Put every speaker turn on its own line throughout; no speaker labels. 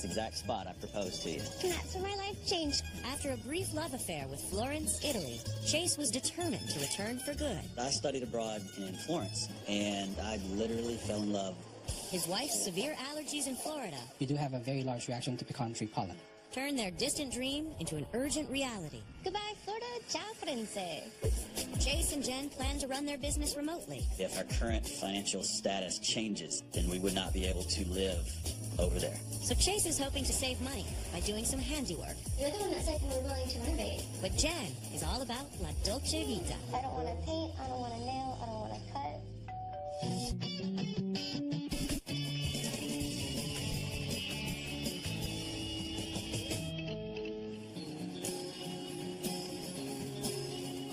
this exact spot I proposed to you.
And that's when my life changed.
After a brief love affair with Florence, Italy, Chase was determined to return for good.
I studied abroad in Florence, and I literally fell in love.
His wife's severe allergies in Florida
You do have a very large reaction to pecan tree pollen.
turned their distant dream into an urgent reality.
Goodbye, Florida. Ciao, Florence.
Chase and Jen plan to run their business remotely.
If our current financial status changes, then we would not be able to live over there.
So Chase is hoping to save money by doing some handiwork.
You're the one that said you were willing to renovate.
But Jen is all about la dolce vita.
I don't want to paint. I don't want to nail. I don't want to cut.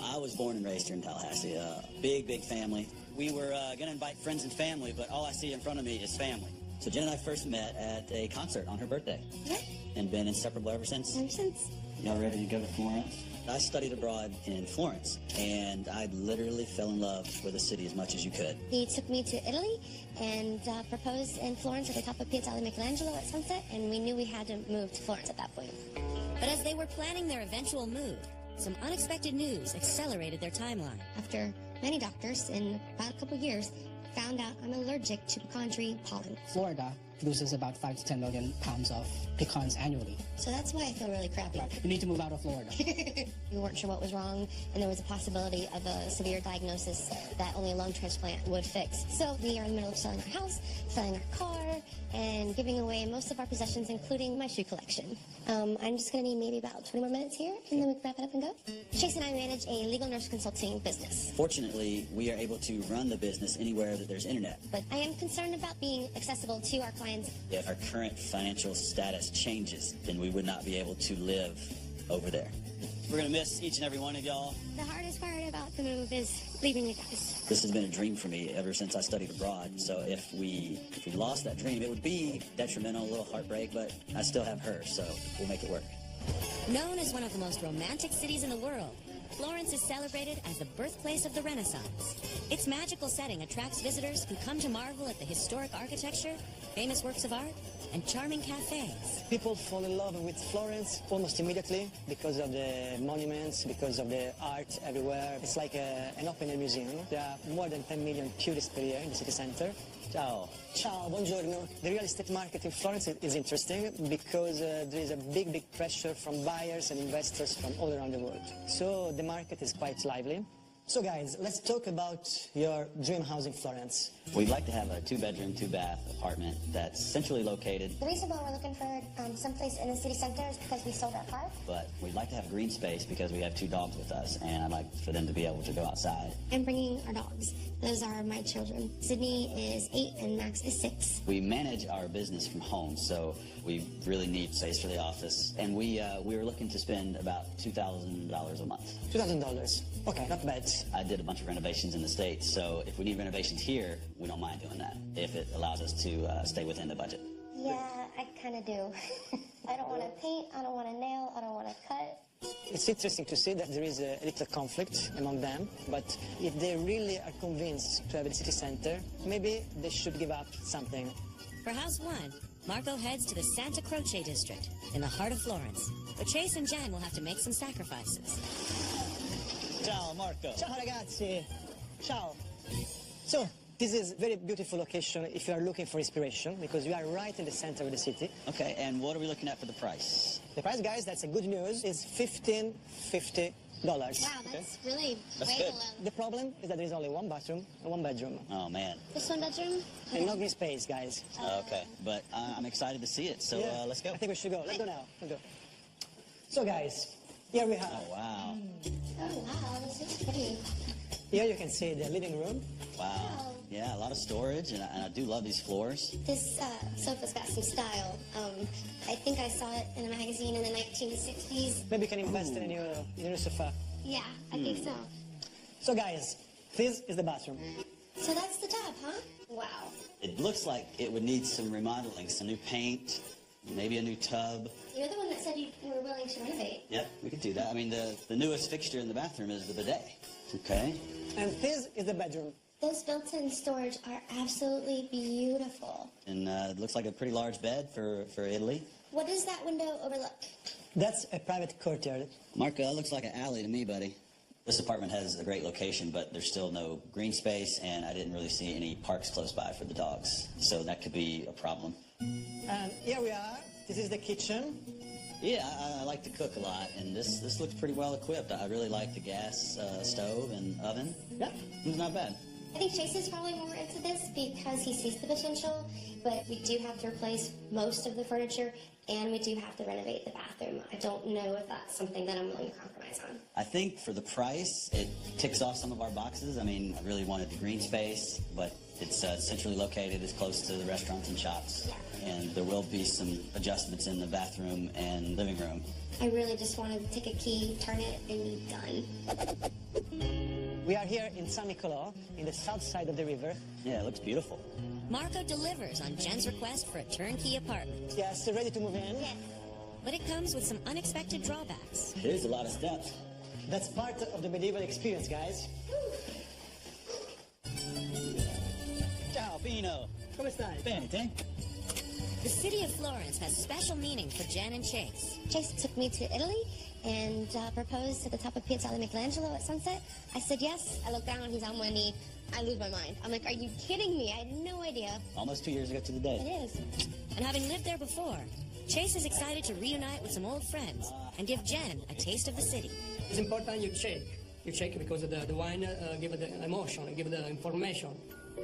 I was born and raised here in Tallahassee. Big family. We were going to invite friends and family, but all I see in front of me is family. So Jen and I first met at a concert on her birthday.
Yeah.
And been inseparable ever since.
Ever since.
Y'all ready to go to Florence? I studied abroad in Florence, and I literally fell in love with the city as much as you could.
He took me to Italy and proposed in Florence at the top of Piazzale Michelangelo at sunset, and we knew we had to move to Florence at that point.
But as they were planning their eventual move, some unexpected news accelerated their timeline.
After many doctors in about a couple years found out I'm allergic to pecan tree pollen.
Florida produces about 5 to 10 million pounds of pecans annually.
So that's why I feel really crappy.
You need to move out of Florida.
We weren't sure what was wrong, and there was a possibility of a severe diagnosis that only a lung transplant would fix. So we are in the middle of selling our house, selling our car, and giving away most of our possessions, including my shoe collection. I'm just going to need maybe about 20 more minutes here, and then we can wrap it up and go. Chase and I manage a legal nurse consulting business.
Fortunately, we are able to run the business anywhere that there's internet.
But I am concerned about being accessible to our clients.
If our current financial status changes, then we would not be able to live over there. We're going to miss each and every one of y'all.
The hardest part about the move is leaving you guys.
This has been a dream for me ever since I studied abroad. So if we lost that dream, it would be detrimental, a little heartbreak, but I still have her, so we'll make it work.
Known as one of the most romantic cities in the world, Florence is celebrated as the birthplace of the Renaissance. Its magical setting attracts visitors who come to marvel at the historic architecture, famous works of art, and charming cafes.
People fall in love with Florence almost immediately because of the monuments, because of the art everywhere. It's like an open-air museum. There are more than 10 million tourists per year in the city center.
Ciao.
Ciao, buongiorno. The real estate market in Florence is interesting because there is a big pressure from buyers and investors from all around the world. So the market is quite lively. So guys, let's talk about your dream house in Florence.
We'd like to have a 2-bedroom, 2-bath apartment that's centrally located,
The reason why we're looking for someplace in the city center is because we sold our car.
but we'd like to have green space because we have 2 dogs with us, and I'd like for them to be able to go outside.
I'm bringing our dogs. Those are my children. Sydney is 8 and Max is 6.
We manage our business from home, so we really need space for the office, and we were looking to spend about $2,000 a month.
$2,000. Okay, not bad.
I did a bunch of renovations in the States, so if we need renovations here, we don't mind doing that, if it allows us to stay within the budget.
Yeah, I kind of do. I don't want to paint, I don't want to nail, I don't want to cut.
It's interesting to see that there is a little conflict among them, but if they really are convinced to have a city center, maybe they should give up something.
For House 1, Marco heads to the Santa Croce district in the heart of Florence. But Chase and Jen will have to make some sacrifices.
Ciao, Marco.
Ciao ragazzi! Ciao! So, this is a very beautiful location if you are looking for inspiration, because you are right in the center of the city.
Okay, and what are we looking at for the price?
The price, guys, that's a good news, is $1,550.
Wow, that's really
That's
way
good.
below.
The problem is that there is only 1 bathroom and 1 bedroom.
Oh, man.
This 1 bedroom?
And no green space, guys.
Okay, but I'm excited to see it, so
Yeah,
let's go.
I think we should go. Let's go now. Let's go. So, guys, here we have.
Oh, wow.
Oh, wow, this is pretty.
Here you can see the living room.
Wow. Yeah, a lot of storage, and I do love these floors.
This sofa's got some style. I think I saw it in a magazine in the 1960s.
Maybe you can invest in a new sofa.
Yeah, I think so.
So, guys, this is the bathroom.
So that's the tub, huh? Wow.
It looks like it would need some remodeling, some new paint, maybe a new tub.
You're the one that said you were willing to renovate.
Yep, we could do that. I mean, the newest fixture in the bathroom is the bidet. Okay.
And this is the bedroom.
Those built-in storage are absolutely beautiful.
And it looks like a pretty large bed for Italy.
What does that window overlook?
That's a private courtyard.
Marco, that looks like an alley to me, buddy. This apartment has a great location, but there's still no green space, and I didn't really see any parks close by for the dogs. So that could be a problem.
And here we are. This is the kitchen.
Yeah, I like to cook a lot, and this looks pretty well equipped. I really like the gas stove and oven.
Yeah.
It's not bad.
I think Chase is probably more into this because he sees the potential, but we do have to replace most of the furniture, and we do have to renovate the bathroom. I don't know if that's something that I'm willing to compromise on.
I think for the price, it ticks off some of our boxes. I mean, I really wanted the green space, but it's centrally located, as close to the restaurants and shops.
Yeah.
And there will be some adjustments in the bathroom and living room.
I really just want to take a key, turn it, and be done.
We are here in San Nicolò, in the south side of the river.
Yeah, it looks beautiful.
Marco delivers on Jen's request for a turnkey apartment.
Yes, ready to move in?
Yes.
But it comes with some unexpected drawbacks.
There's a lot of steps.
That's part of the medieval experience, guys.
Ciao, Pino.
Come stai?
Bene, te?
The city of Florence has special meaning for Jen and Chase.
Chase took me to Italy and proposed at the top of Piazzale Michelangelo at sunset. I said yes. I look down, he's on one knee. I lose my mind. I'm like, are you kidding me? I had no idea.
Almost 2 years ago to the day.
It is.
And having lived there before, Chase is excited to reunite with some old friends and give Jen a taste of the city.
It's important you check. You check because the wine give the emotion, give the information.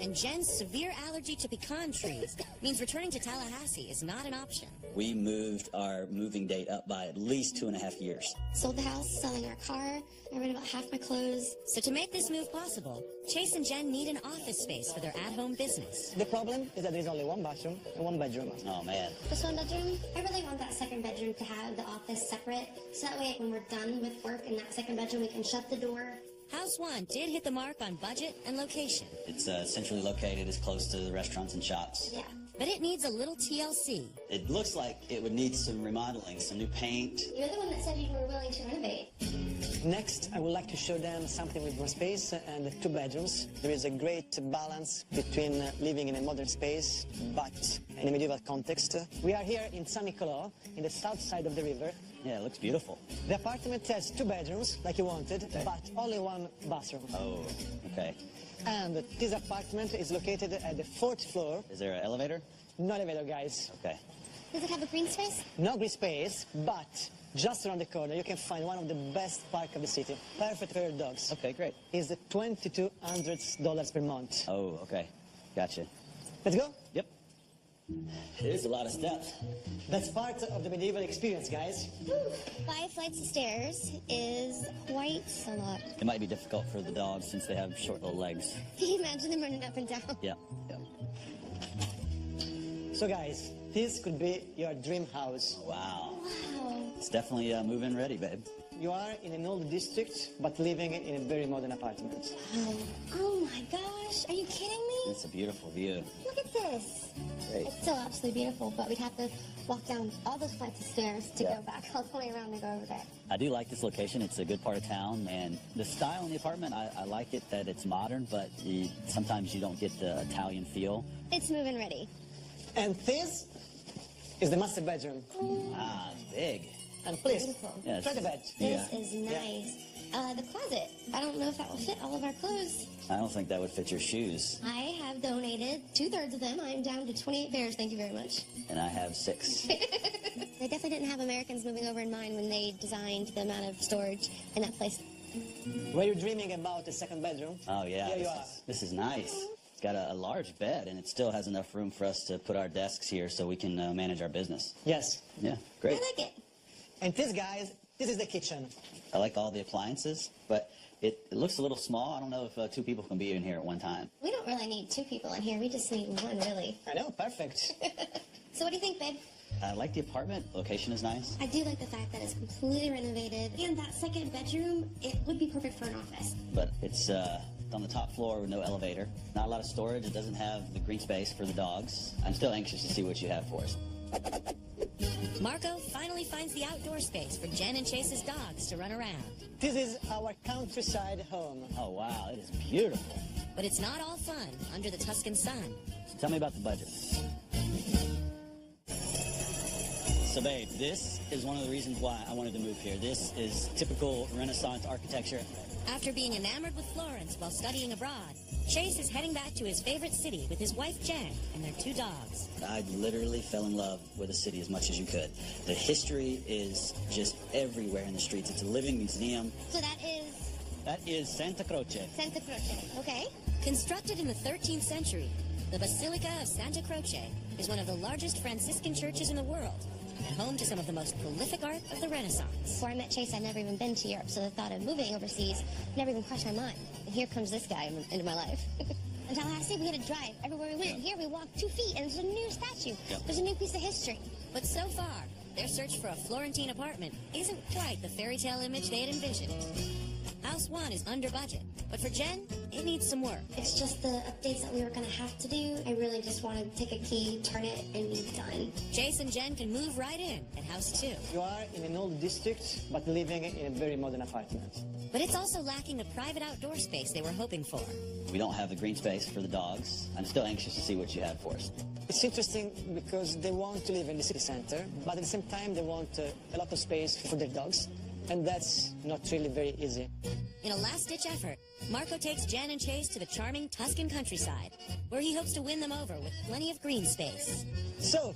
And Jen's severe allergy to pecan trees means returning to Tallahassee is not an option.
We moved our moving date up by at least 2.5 years.
Sold the house, selling our car. I ran about half my clothes.
So to make this move possible, Chase and Jen need an office space for their at-home business.
The problem is that there is only one bathroom and one bedroom.
Oh, man.
This one bedroom, I really want that second bedroom to have the office separate. So that way when we're done with work in that second bedroom, we can shut the door.
House 1 did hit the mark on budget and location.
It's centrally located, as close to the restaurants and shops.
Yeah.
But it needs a little TLC.
It looks like it would need some remodeling, some new paint.
You're the one that said you were willing to renovate.
Next, I would like to show them something with more space and 2 bedrooms. There is a great balance between living in a modern space, but in a medieval context. We are here in San Nicolò, in the south side of the river.
Yeah, it looks beautiful.
The apartment has 2 bedrooms, like you wanted, but only 1 bathroom.
Oh, okay.
And this apartment is located at the 4th floor.
Is there an elevator?
No elevator, guys.
Okay.
Does it have a green space?
No green space, but just around the corner you can find one of the best parks of the city. Perfect for your dogs.
Okay, great.
It's $2,200 per month.
Oh, okay. Gotcha.
Let's go.
Yep. There's a lot of steps.
That's part of the medieval experience, guys.
5 flights of stairs is quite a lot.
It might be difficult for the dogs since they have short little legs.
Can you imagine them running up and down?
Yeah. Yeah.
So, guys, this could be your dream house.
Wow.
Wow.
It's definitely move-in ready, babe.
You are in an old district, but living in a very modern apartment.
Wow. Oh my gosh, are you kidding me?
It's a beautiful view.
Look at this.
Great.
It's still absolutely beautiful, but we'd have to walk down all those flights of stairs to go back all the way around and go over there.
I do like this location. It's a good part of town, and the style in the apartment, I like it that it's modern, but sometimes you don't get the Italian feel.
It's move-in ready.
And this is the master bedroom.
Ah, it's big.
And please,
Beautiful.
Yeah,
try the bed.
This
Yeah.
is nice. The closet. I don't know if that will fit all of our clothes.
I don't think that would fit your shoes,
I have donated 2/3 of them. I'm down to 28 pairs. Thank you very much.
and I have 6.
They definitely didn't have Americans moving over in mind when they designed the amount of storage in that place.
Were you dreaming about a second bedroom?
Oh, yeah.
Here you are.
This is nice. It's got a large bed, and it still has enough room for us to put our desks here so we can manage our business.
Yes.
Yeah,
I
great.
like it.
And this, guys, this is the kitchen.
I like all the appliances, but it looks a little small. I don't know if 2 people can be in here at one time.
We don't really need 2 people in here. We just need 1, really.
I know, perfect.
So what do you think, babe?
I like the apartment. Location is nice.
I do like the fact that it's completely renovated. And that second bedroom, it would be perfect for an office.
But it's on the top floor with no elevator. Not a lot of storage. It doesn't have the green space for the dogs. I'm still anxious to see what you have for us.
Marco finally finds the outdoor space for Jen and Chase's dogs to run around.
This is our countryside home.
Oh, wow. It is beautiful.
But it's not all fun under the Tuscan sun.
So tell me about the budget. So, babe, this is one of the reasons why I wanted to move here. This is typical Renaissance architecture.
After being enamored with Florence while studying abroad, Chase is heading back to his favorite city with his wife Jen and their 2 dogs.
I literally fell in love with the city as much as you could. The history is just everywhere in the streets. It's a living museum.
So that is
That is Santa Croce.
Santa Croce. Okay.
Constructed in the 13th century, the Basilica of Santa Croce is one of the largest Franciscan churches in the world and home to some of the most prolific art of the Renaissance.
Before I met Chase, I'd never even been to Europe, so the thought of moving overseas never even crossed my mind. And here comes this guy into my life. In Tallahassee, we had to drive everywhere we went. Here, we walked 2 feet, and there's a new statue. There's a new piece of history.
But so far, their search for a Florentine apartment isn't quite the fairy tale image they had envisioned. House 1 is under budget, but for Jen, it needs some work.
It's just the updates that we were going to have to do. I really just want to take a key, turn it, and be done.
Chase and Jen can move right in at House 2.
You are in an old district, but living in a very modern apartment.
But it's also lacking the private outdoor space they were hoping for.
We don't have the green space for the dogs. I'm still anxious to see what you have for us.
It's interesting because they want to live in the city center, but at the same time they want a lot of space for their dogs, and that's not really very easy.
In a last-ditch effort, Marco takes Jen and Chase to the charming Tuscan countryside, where he hopes to win them over with plenty of green space.
So,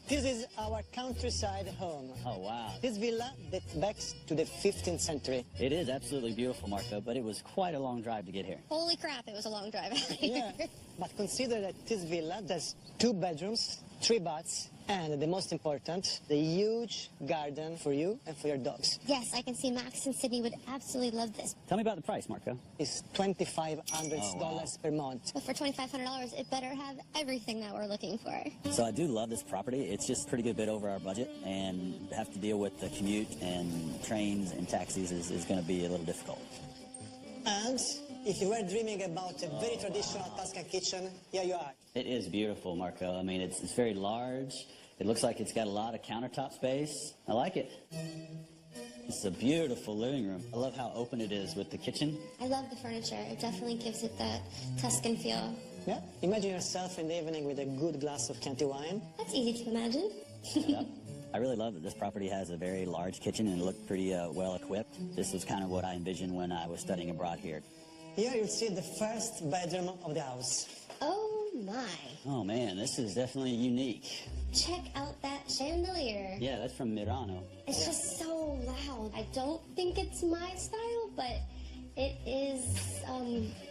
this is our countryside home.
Oh, wow.
This villa dates back to the 15th century.
It is absolutely beautiful, Marco, but it was quite a long drive to get here.
Holy crap, it was a long drive out here.
Yeah, but consider that this villa has 2 bedrooms, 3 baths, and the most important, the huge garden for you and for your dogs.
Yes, I can see Max and Sydney would absolutely love this.
Tell me about the price, Marco.
It's $2,500 per month.
But for $2,500, it better have everything that we're looking for.
So I do love this property. It's just a pretty good bit over our budget, and have to deal with the commute and trains and taxis is going to be a little difficult.
And if you were dreaming about a very traditional Tuscan kitchen, here you are.
It is beautiful, Marco. I mean, it's very large. It looks like it's got a lot of countertop space. I like it. It's a beautiful living room. I love how open it is with the kitchen.
I love the furniture. It definitely gives it that Tuscan feel.
Yeah? Imagine yourself in the evening with a good glass of Chianti wine.
That's easy to imagine.
Yep. I really love that this property has a very large kitchen and it looked pretty well equipped. This was kind of what I envisioned when I was studying abroad here.
Here you'll see the first bedroom of the house.
Oh my.
Oh man, this is definitely unique.
Check out that chandelier.
Yeah, that's from Milano.
It's just so loud. I don't think it's my style, but it is,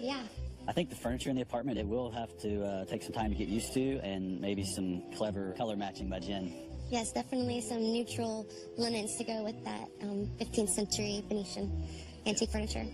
yeah.
I think the furniture in the apartment, it will have to take some time to get used to, and maybe some clever color matching by Jen.
Yes, definitely some neutral linens to go with that 15th century Venetian antique furniture.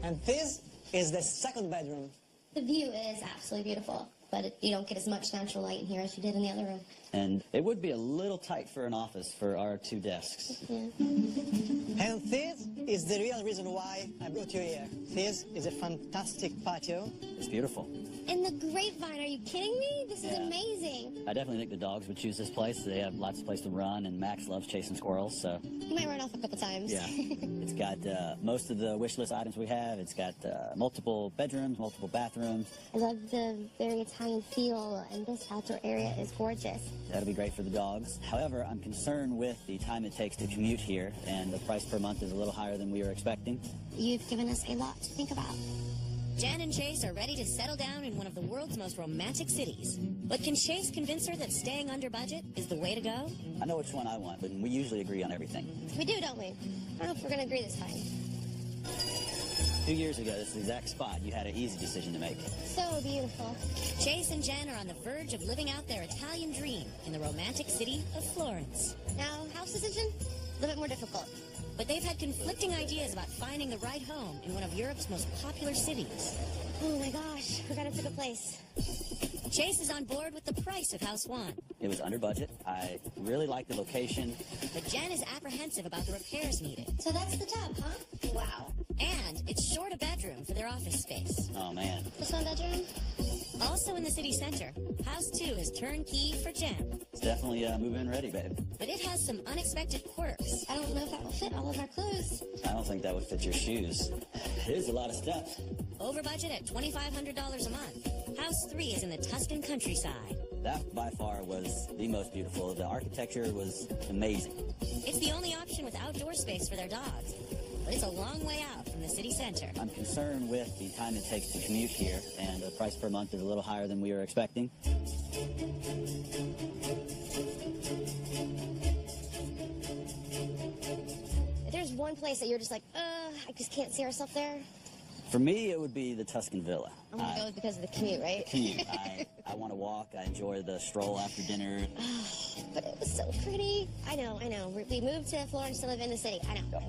And this is the second bedroom.
The view is absolutely beautiful, but you don't get as much natural light in here as you did in the other room.
And it would be a little tight for an office for our 2 desks.
Yeah.
And this is the real reason why I brought you here. This is a fantastic patio.
It's beautiful.
And the grapevine, are you kidding me? This is amazing.
I definitely think the dogs would choose this place. They have lots of place to run, and Max loves chasing squirrels, so...
You might run off a couple times.
Yeah. It's got most of the wish list items we have. It's got multiple bedrooms, multiple bathrooms.
I love the very Italian feel, and this outdoor area is gorgeous.
That'll be great for the dogs. However, I'm concerned with the time it takes to commute here, and the price per month is a little higher than we were expecting.
You've given us a lot to think about.
Jen and Chase are ready to settle down in one of the world's most romantic cities. But can Chase convince her that staying under budget is the way to go?
I know which one I want, but we usually agree on everything.
We do, don't we? I don't know if we're going to agree this time.
2 years ago, this exact spot, you had an easy decision to make.
So beautiful.
Chase and Jen are on the verge of living out their Italian dream in the romantic city of Florence.
Now, house decision? A little bit more difficult.
But they've had conflicting ideas about finding the right home in one of Europe's most popular cities.
Oh my gosh, we gotta pick a place.
Chase is on board with the price of House 1.
It was under budget. I really like the location.
But Jen is apprehensive about the repairs needed.
So that's the tub, huh? Wow.
And it's short a bedroom for their office space.
Oh, man.
Just 1 bedroom?
Also in the city center, House 2 is turnkey for Jen.
It's definitely move-in ready, babe.
But it has some unexpected quirks.
I don't know if that will fit all of our clothes.
I don't think that would fit your shoes. It is a lot of stuff.
Over budget at $2,500 a month. House 3 is in the Tuscan countryside.
That by far was the most beautiful. The architecture was amazing.
It's the only option with outdoor space for their dogs, but it's a long way out from the city center.
I'm concerned with the time it takes to commute here, and the price per month is a little higher than we were expecting.
If there's one place that you're just like, I just can't see ourselves there,
For me, it would be the Tuscan Villa.
I'm going to go because of the commute, right?
Commute. I want to walk. I enjoy the stroll after dinner.
But it was so pretty. I know. We moved to Florence to live in the city. I know.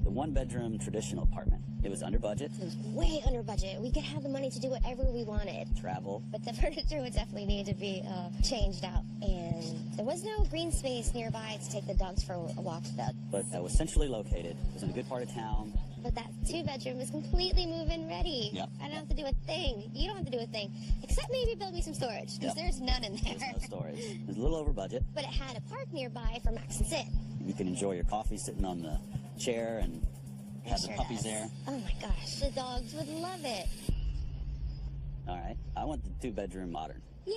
The one-bedroom traditional apartment. It was under budget.
It was way under budget. We could have the money to do whatever we wanted.
Travel.
But the furniture would definitely need to be changed out. And there was no green space nearby to take the dogs for a walk.
But that was centrally located. It was in a good part of town.
But that two-bedroom is completely move-in ready.
Yep.
I don't have to do a thing. You don't have to do a thing. Except maybe build me some storage, because there's none in there.
There's no storage. It was a little over budget.
But it had a park nearby for Max and Sid.
You can enjoy your coffee sitting on the chair and have the puppies there.
Oh my gosh, the dogs would love it.
All right. I want the two-bedroom modern.
Yay!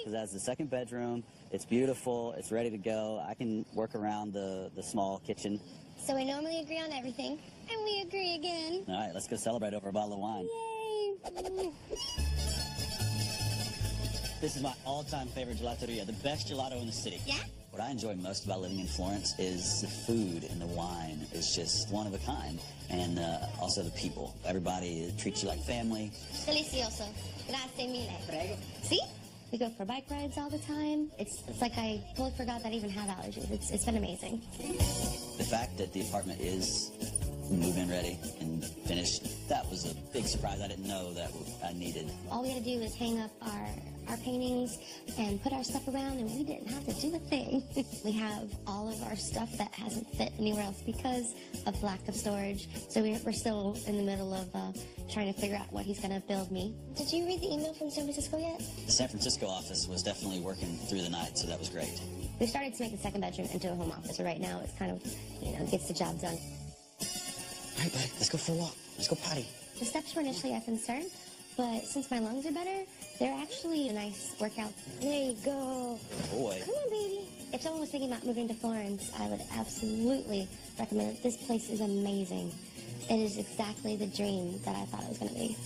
Because that's the second bedroom. It's beautiful. It's ready to go. I can work around the small kitchen.
So we normally agree on everything, and we agree again.
All right, let's go celebrate over a bottle of wine.
Yay!
This is my all-time favorite gelateria, the best gelato in the city.
Yeah?
What I enjoy most about living in Florence is the food and the wine. It's just one of a kind. And also the people. Everybody treats you like family.
Delicioso. Grazie mille. Prego. See? We go for bike rides all the time. It's like I totally forgot that I even have allergies. It's been amazing.
The fact that the apartment is move-in ready and finished, that was a big surprise. I didn't know that I needed.
All we had to do was hang up our paintings and put our stuff around, and we didn't have to do a thing. We have all of our stuff that hasn't fit anywhere else because of lack of storage. So we're still in the middle of trying to figure out what he's going to build me. Did you read the email from San Francisco yet?
The San Francisco office was definitely working through the night, so that was great.
We started to make the second bedroom into a home office, so right now it's kind of, gets the job done.
All right, bud, let's go for a walk. Let's go potty.
The steps were initially a concern, but since my lungs are better, they're actually a nice workout. There you go.
Boy.
Come on, baby. If someone was thinking about moving to Florence, I would absolutely recommend it. This place is amazing. It is exactly the dream that I thought it was going to be.